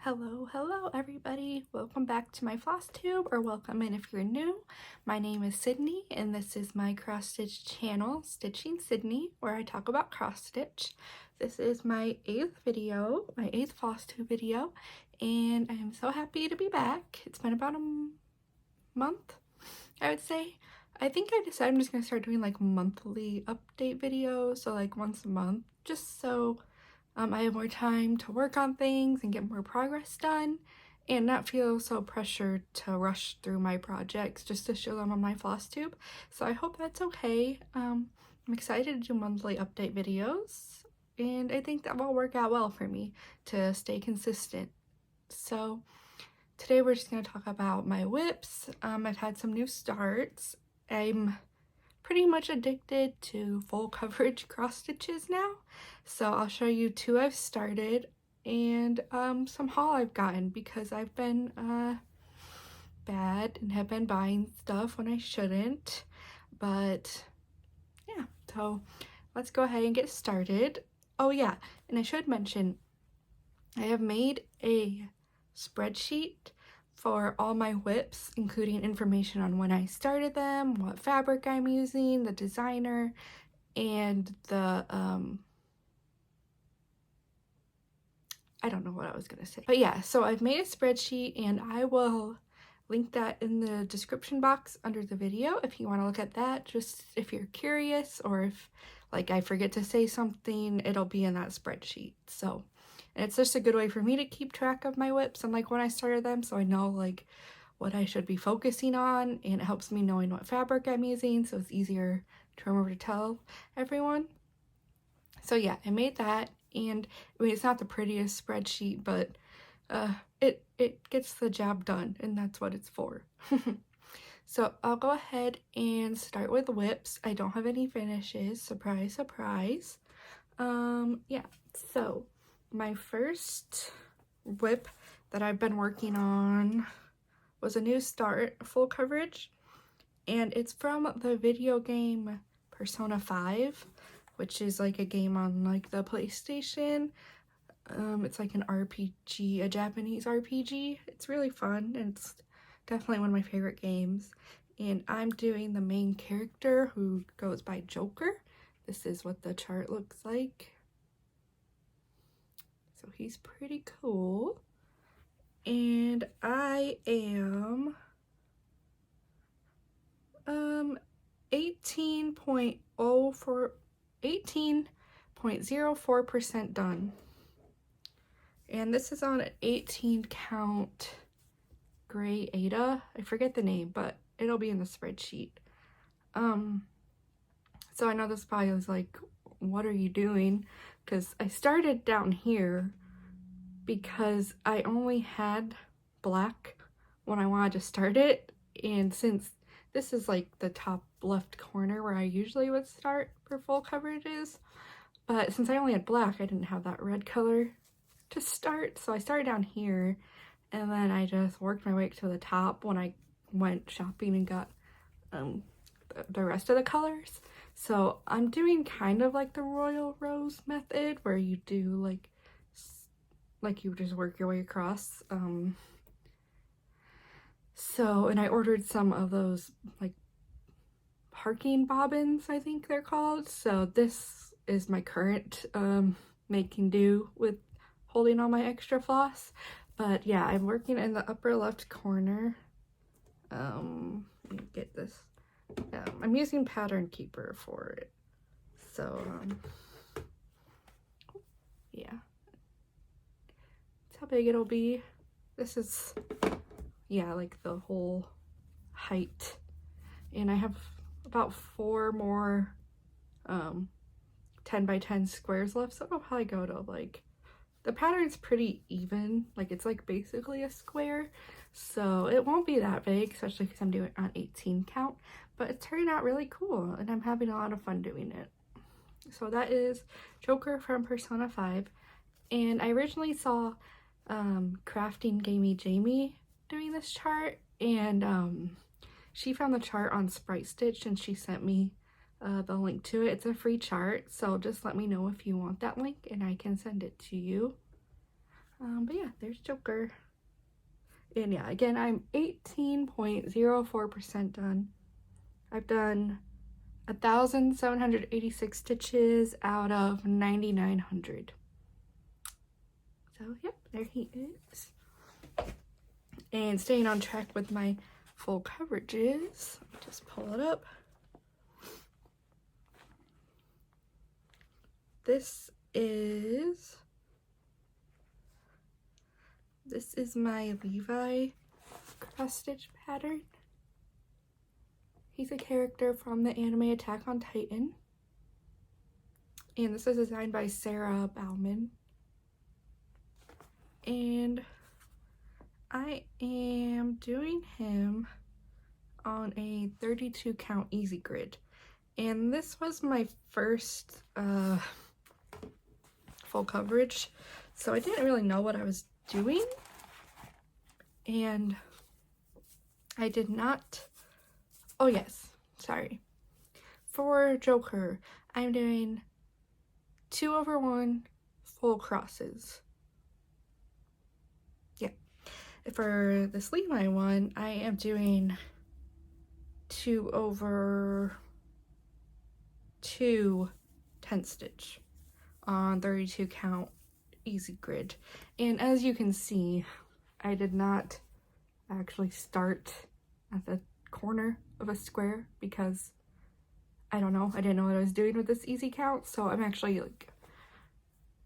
Hello everybody. Welcome back to my Flosstube, or welcome in if you're new. My name is Sydney and this is my cross stitch channel, Stitching Sydney, where I talk about cross stitch. This is my 8th video, my 8th Flosstube video, and I am so happy to be back. It's been about a month, I would say. I think I decided I'm just going to start doing like monthly update videos, so like once a month, just so I have more time to work on things and get more progress done and not feel so pressured to rush through my projects just to show them on my Flosstube. So I hope that's okay. I'm excited to do monthly update videos, and I think that will work out well for me to stay consistent. So today we're just going to talk about my whips. I've had some new starts. I'm pretty much addicted to full coverage cross stitches now, so I'll show you 2 I've started and some haul I've gotten because I've been bad and have been buying stuff when I shouldn't. But yeah, so let's go ahead and get started. Oh yeah, and I should mention I have made a spreadsheet for all my whips, including information on when I started them, what fabric I'm using, the designer, and the I don't know what I was gonna say. But yeah, so I've made a spreadsheet and I will link that in the description box under the video if you want to look at that, just if you're curious, or if like I forget to say something, it'll be in that spreadsheet. So, and it's just a good way for me to keep track of my whips and like when I started them, so I know like what I should be focusing on, and it helps me knowing what fabric I'm using, so it's easier to remember to tell everyone. So yeah, I made that, and I mean it's not the prettiest spreadsheet, but it gets the job done, and that's what it's for. So I'll go ahead and start with whips. I don't have any finishes, surprise surprise. Yeah, so my first whip that I've been working on was a new start, full coverage, and it's from the video game Persona 5, which is like a game on like the PlayStation. It's like an RPG, a Japanese RPG. It's really fun, and it's definitely one of my favorite games. And I'm doing the main character, who goes by Joker. This is what the chart looks like. So he's pretty cool. And I am 18.04% done. And this is on an 18 count gray Ada. I forget the name, but it'll be in the spreadsheet. So I know this probably is like, what are you doing? Because I started down here because I only had black when I wanted to start it, and since this is like the top left corner where I usually would start for full coverages, but since I only had black, I didn't have that red color to start, so I started down here, and then I just worked my way to the top when I went shopping and got the rest of the colors. So I'm doing kind of like the Royal Rose method, where you do like you just work your way across. So, and I ordered some of those like parking bobbins, I think they're called. So this is my current making do with holding all my extra floss. But yeah, I'm working in the upper left corner. Let me get this. I'm using Pattern Keeper for it. So yeah, that's how big it'll be. This is, yeah, like the whole height. And I have about 4 more 10 by 10 squares left, so I'll probably go to like, the pattern's pretty even, like it's like basically a square, so it won't be that big, especially because I'm doing it on 18 count, but it's turning out really cool and I'm having a lot of fun doing it. So that is Joker from Persona 5, and I originally saw Crafting Gamey Jamie doing this chart, and she found the chart on Sprite Stitch and she sent me the link to it. It's a free chart, so just let me know if you want that link and I can send it to you. But yeah, there's Joker. And yeah, again, I'm 18.04% done. I've done 1,786 stitches out of 9,900. So yep, there he is. And staying on track with my full coverages, just pull it up. This is my Levi cross stitch pattern. He's a character from the anime Attack on Titan. And this is designed by Sarah Bauman. And I am doing him on a 32 count easy grid. And this was my first full coverage, so I didn't really know what I was doing. And I did not, oh yes, sorry. For Joker, I'm doing 2/1 full crosses. Yeah. For this Levi one, I am doing 2/2 10 stitch on 32 count easy grid. And as you can see, I did not actually start at the corner of a square because I don't know, I didn't know what I was doing with this easy count, so I'm actually like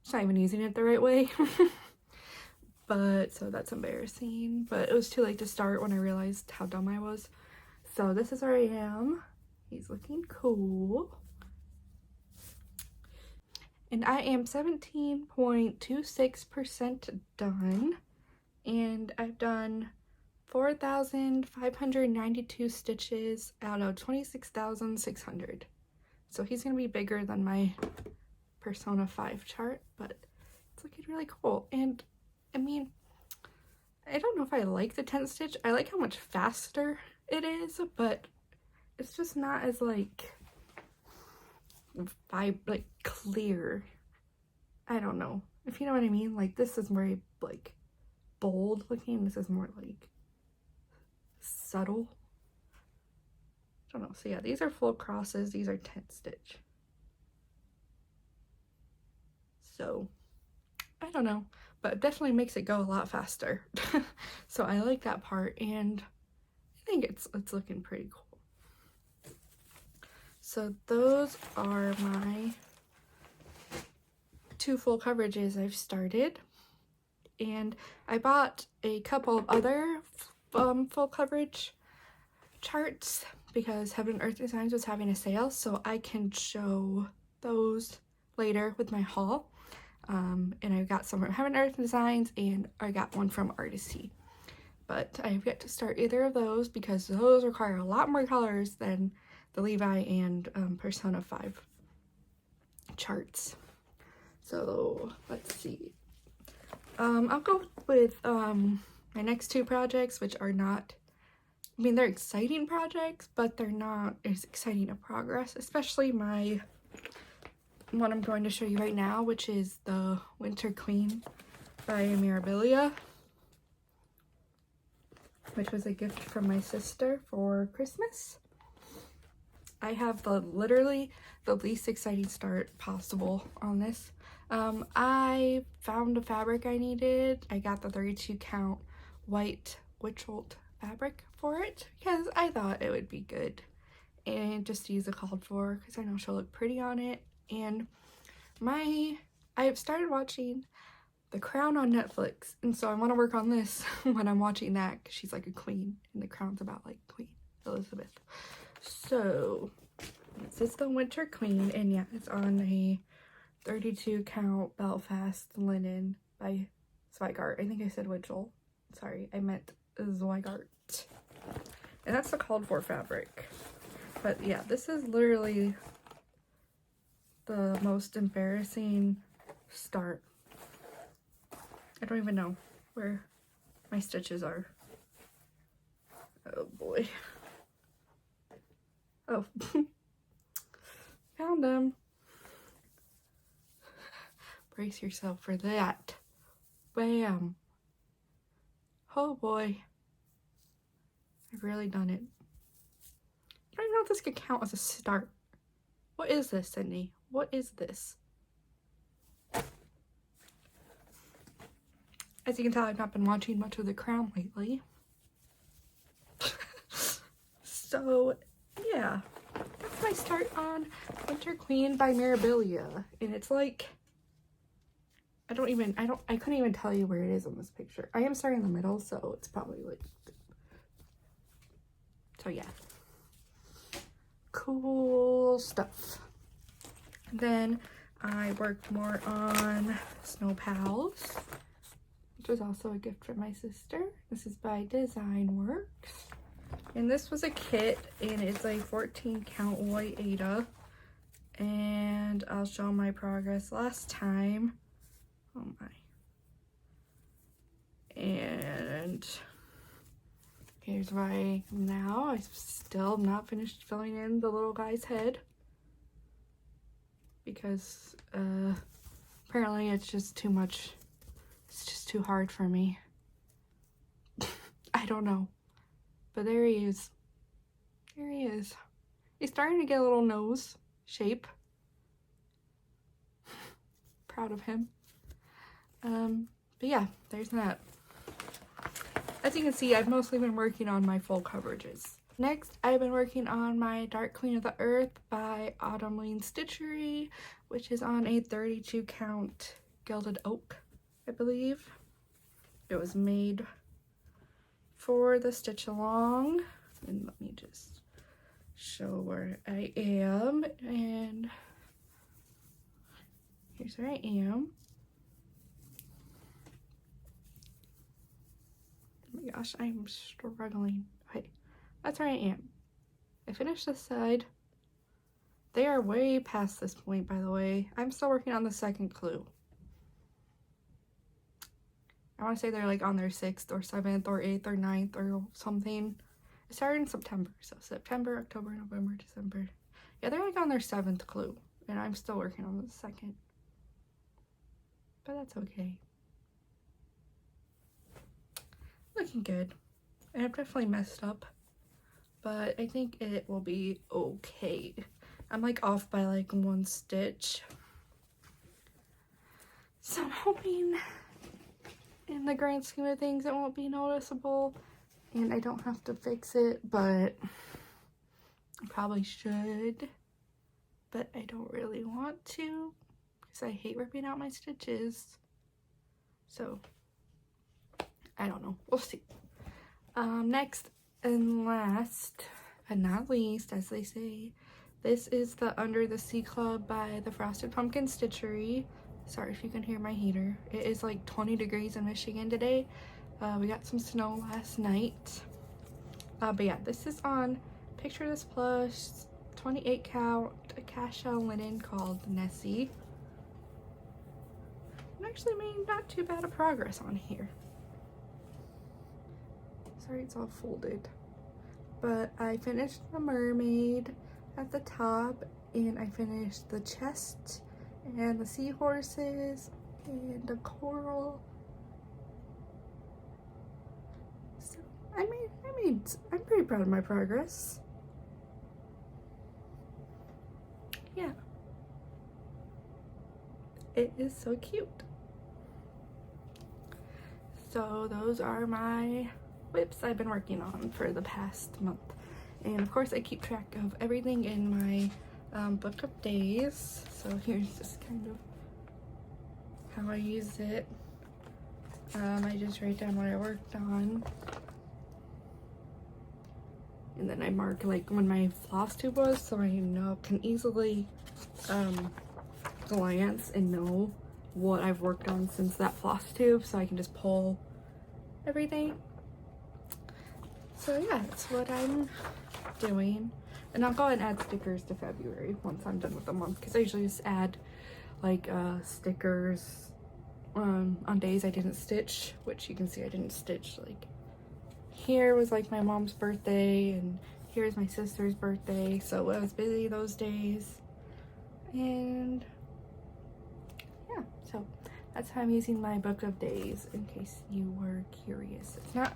just not even using it the right way. But so that's embarrassing, but it was too late to start when I realized how dumb I was. So this is where I am. He's looking cool. And I am 17.26% done. And I've done 4,592 stitches out of 26,600. So he's going to be bigger than my Persona 5 chart, but it's looking really cool. And I mean, I don't know if I like the 10 stitch. I like how much faster it is, but it's just not as like clear. I don't know if you know what I mean. Like this is very like bold looking, this is more like subtle. I don't know. So yeah, these are full crosses, these are 10 stitch. So I don't know, but it definitely makes it go a lot faster. So I like that part, and I think it's looking pretty cool. So those are my 2 full coverages I've started, and I bought a couple of other full coverage charts because Heaven and Earth Designs was having a sale, so I can show those later with my haul. And I've got some from Heaven and Earth Designs, and I got one from Artisty. But I have yet to start either of those because those require a lot more colors than the Levi and Persona 5 charts. So let's see. I'll go with my next 2 projects, which are not, I mean, they're exciting projects, but they're not as exciting a progress, especially my one I'm going to show you right now, which is the Winter Queen by Mirabilia, which was a gift from my sister for Christmas. I have literally the least exciting start possible on this. I found a fabric I needed. I got the 32 count white witch-wolt fabric for it because I thought it would be good and just to use a called for because I know she'll look pretty on it. And I've started watching The Crown on Netflix, and so I want to work on this when I'm watching that because she's like a queen and The Crown's about like Queen Elizabeth. So this is the Winter Queen, and yeah, it's on a 32 count Belfast linen by Zweigart. I think I said Witchell. Sorry, I meant Zweigart. And that's the called for fabric. But yeah, this is literally the most embarrassing start. I don't even know where my stitches are. Oh boy. Oh. Found them. Brace yourself for that. Bam. Oh boy. I've really done it. I don't even know if this could count as a start. What is this, Sydney? What is this? As you can tell, I've not been watching much of The Crown lately. So, yeah. That's my start on Winter Queen by Mirabilia. And it's like, I couldn't even tell you where it is on this picture. I am starting in the middle, so it's probably like, so yeah. Cool stuff. Then I worked more on Snow Pals, which was also a gift from my sister. This is by Design Works. And this was a kit, and it's a 14 count white Ada. And I'll show my progress last time. Oh my. And here's where I am now. I still not finished filling in the little guy's head. Because apparently it's just too much. It's just too hard for me. I don't know. But there he is. There he is. He's starting to get a little nose shape. Proud of him. But yeah, there's that. As you can see, I've mostly been working on my full coverages. Next, I've been working on my Dark Queen of the Earth by Autumn Lean Stitchery, which is on a 32 count gilded oak, I believe. It was made for the stitch along. And let me just show where I am. And here's where I am. Oh my gosh, I'm struggling. Okay, that's where I am. I finished this side. They are way past this point, by the way. I'm still working on the second clue. I want to say they're like on their 6th or 7th or 8th or 9th or something. It started in September, so September, October, November, December. Yeah, they're like on their 7th clue, and I'm still working on the 2nd. But that's okay. Looking good. And I've definitely messed up, but I think it will be okay. I'm like off by like 1 stitch. So I'm hoping in the grand scheme of things it won't be noticeable and I don't have to fix it, but I probably should. But I don't really want to because I hate ripping out my stitches. So I don't know. We'll see. Next and last, but not least, as they say, this is the Under the Sea Club by the Frosted Pumpkin Stitchery. Sorry if you can hear my heater. It is like 20 degrees in Michigan today. We got some snow last night. But yeah, this is on Picture This Plus 28 count cast shell linen called Nessie. I actually made not too bad of progress on here. Sorry, it's all folded. But I finished the mermaid at the top, and I finished the chest and the seahorses and the coral. So I'm pretty proud of my progress. Yeah. It is so cute. So those are my whips I've been working on for the past month. And of course I keep track of everything in my book of days. So here's just kind of how I use it. I just write down what I worked on. And then I mark like when my floss tube was, so I can easily glance and know what I've worked on since that floss tube, so I can just pull everything. So yeah, that's what I'm doing. And I'll go ahead and add stickers to February once I'm done with the month, because I usually just add like stickers on days I didn't stitch, which you can see I didn't stitch. Like here was like my mom's birthday, and here's my sister's birthday, so I was busy those days. And yeah, so That's how I'm using my book of days, in case you were curious. It's not,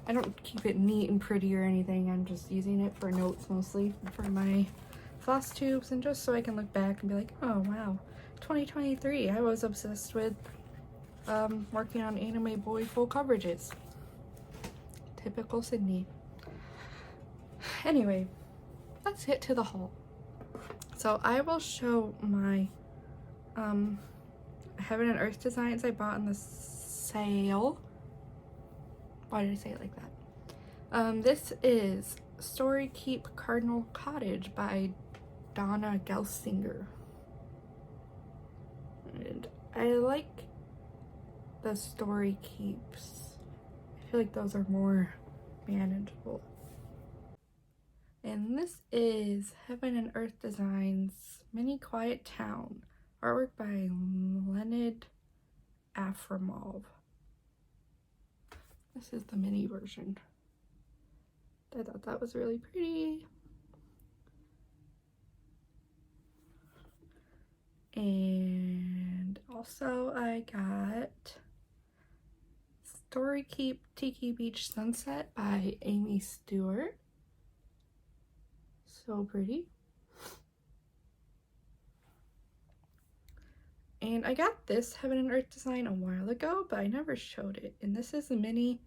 I don't keep it neat and pretty or anything. I'm just using it for notes mostly for my floss tubes, and just so I can look back and be like, oh wow, 2023, I was obsessed with working on anime boy full coverages. Typical Sydney. Anyway, let's get to the haul. So I will show my Heaven and Earth designs I bought in the sale. Why did I say it like that? This is Story Keep Cardinal Cottage by Donna Gelsinger. And I like the Story Keeps. I feel like those are more manageable. And this is Heaven and Earth Designs Mini Quiet Town. Artwork by Leonid Afromov. This is the mini version. I thought that was really pretty. And also I got Story Keep Tiki Beach Sunset by Amy Stewart. So pretty. And I got this Heaven and Earth design a while ago, but I never showed it. And this is the mini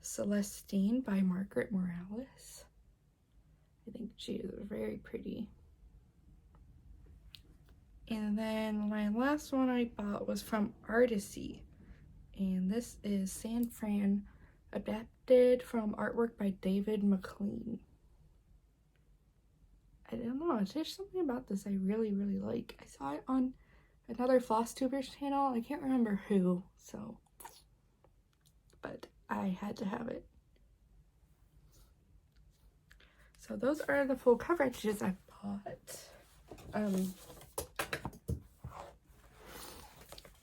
Celestine by Margaret Morales. I think she is very pretty. And then my last one I bought was from Artisy. And this is San Fran, adapted from artwork by David McLean. I don't know, there's something about this I really, really like. I saw it on another Flosstuber's channel. I can't remember who, so, but I had to have it. So those are the full coverages I bought.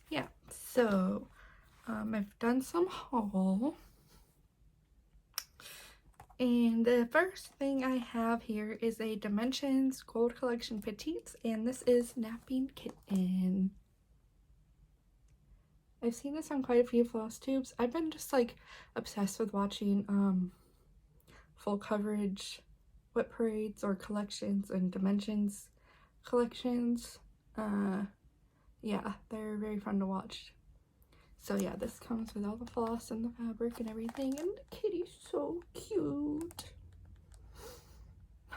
Yeah, so I've done some haul. And the first thing I have here is a Dimensions Gold Collection Petites, and this is Napping Kitten. I've seen this on quite a few floss tubes. I've been just like obsessed with watching full coverage wet parades or collections and Dimensions collections. Yeah, they're very fun to watch. So yeah, this comes with all the floss and the fabric and everything, and the kitty's so cute.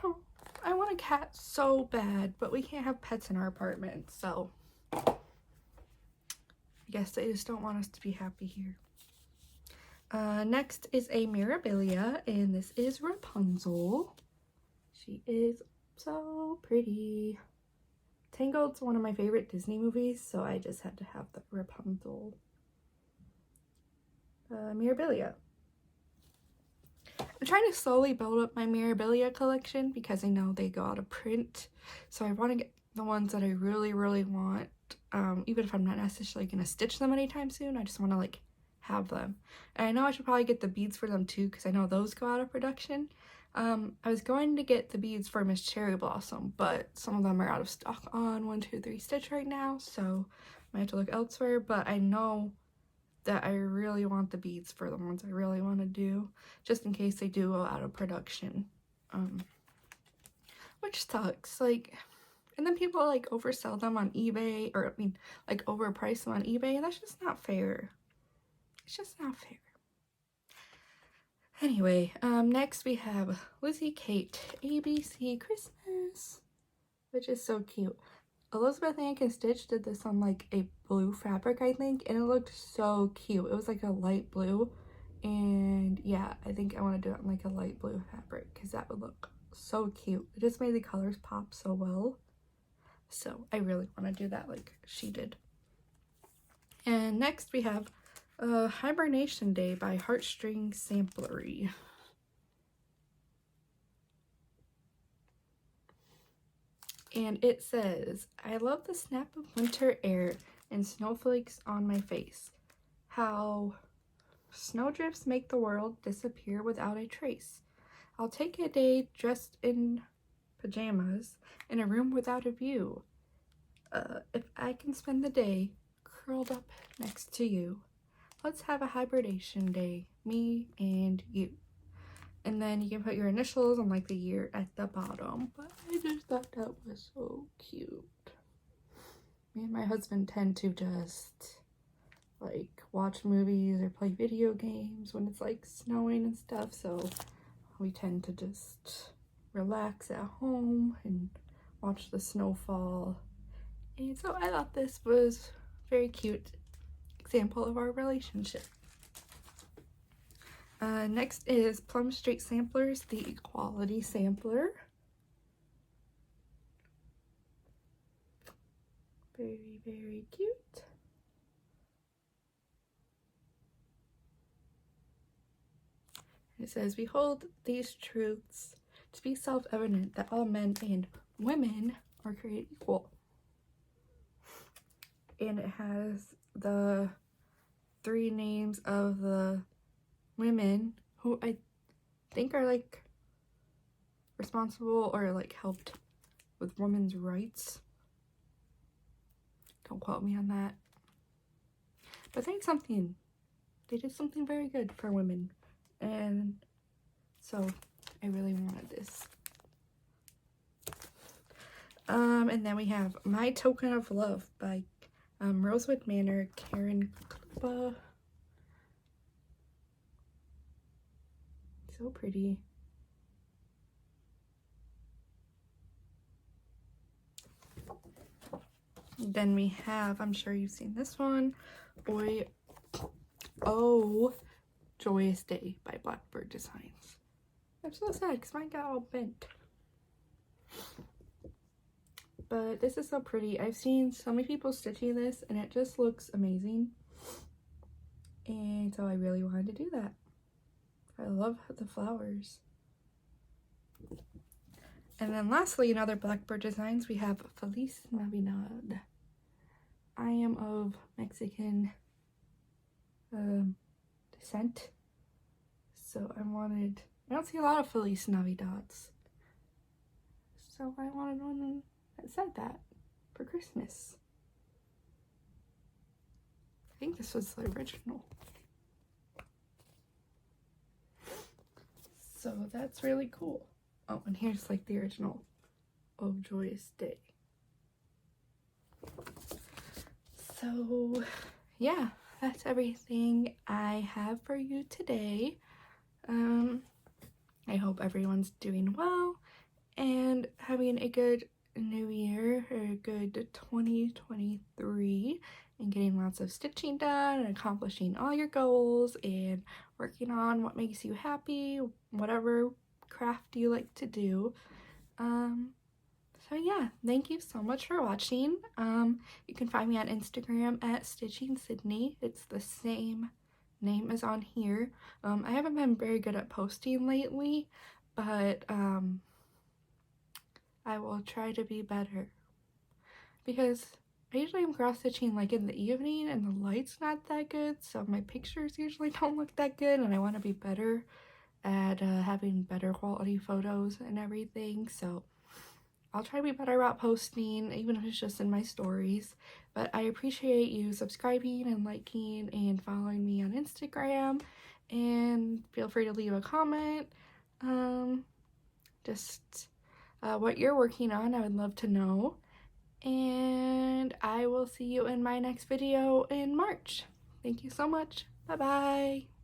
Oh, I want a cat so bad, but we can't have pets in our apartment, so I guess they just don't want us to be happy here. Next is a Mirabilia, and this is Rapunzel. She is so pretty. Tangled's one of my favorite Disney movies, so I just had to have the Rapunzel Mirabilia. I'm trying to slowly build up my Mirabilia collection because I know they go out of print, so I want to get the ones that I really, really want. Even if I'm not necessarily going to stitch them anytime soon, I just want to like have them. And I know I should probably get the beads for them too, because I know those go out of production. I was going to get the beads for Miss Cherry Blossom, but some of them are out of stock on 123 Stitch right now, so I might have to look elsewhere. But I know that I really want the beads for the ones I really want to do, just in case they do go out of production. Which sucks, like, and then people like oversell them on eBay, or I mean like overprice them on eBay, and that's just not fair. It's just not fair. Anyway, next we have Lizzie Kate ABC Christmas, which is so cute. Elizabeth Ann Can Stitch did this on like a blue fabric, I think, and it looked so cute. It was like a light blue, and yeah, I think I want to do it on like a light blue fabric because that would look so cute. It just made the colors pop so well, so I really want to do that like she did. And next we have Hibernation Day by Heartstring Samplery. And it says, I love the snap of winter air and snowflakes on my face. How snowdrifts make the world disappear without a trace. I'll take a day dressed in pajamas in a room without a view. If I can spend the day curled up next to you. Let's have a hybridation day, me and you. And then you can put your initials and like the year at the bottom. But I just thought that was so cute. Me and my husband tend to just like watch movies or play video games when it's like snowing and stuff, so we tend to just relax at home and watch the snowfall. And so I thought this was a very cute example of our relationship. Next is Plum Street Samplers, the Equality Sampler. Very, very cute. It says, we hold these truths to be self-evident that all men and women are created equal. And it has the 3 names of the women who I think are like responsible or like helped with women's rights. Don't quote me on that. But they did something very good for women. And so I really wanted this. And then we have My Token of Love by Rosewood Manor, Karen Klupa. So pretty. Then we have, I'm sure you've seen this one, Oh Joyous Day by Blackbird Designs. I'm so sad because mine got all bent. But this is so pretty. I've seen so many people stitching this and it just looks amazing. And so I really wanted to do that. I love the flowers. And then lastly, in other Blackbird Designs, we have Feliz Navidad. I am of Mexican descent, so I don't see a lot of Feliz Navidads, so I wanted one that said that for Christmas. I think this was the original. So that's really cool. Oh, and here's like the original Oh Joyous Day. So yeah, that's everything I have for you today. I hope everyone's doing well and having a good new year, or a good 2023, and getting lots of stitching done and accomplishing all your goals and working on what makes you happy, whatever craft you like to do. So yeah, thank you so much for watching. You can find me on Instagram at Stitching Sydney. It's the same name as on here. I haven't been very good at posting lately, but I will try to be better, because I usually am cross stitching like in the evening and the light's not that good, so my pictures usually don't look that good, and I want to be better at having better quality photos and everything. So I'll try to be better about posting, even if it's just in my stories. But I appreciate you subscribing and liking and following me on Instagram, and feel free to leave a comment. Just what you're working on, I would love to know. And I will see you in my next video in March. Thank you so much. Bye bye.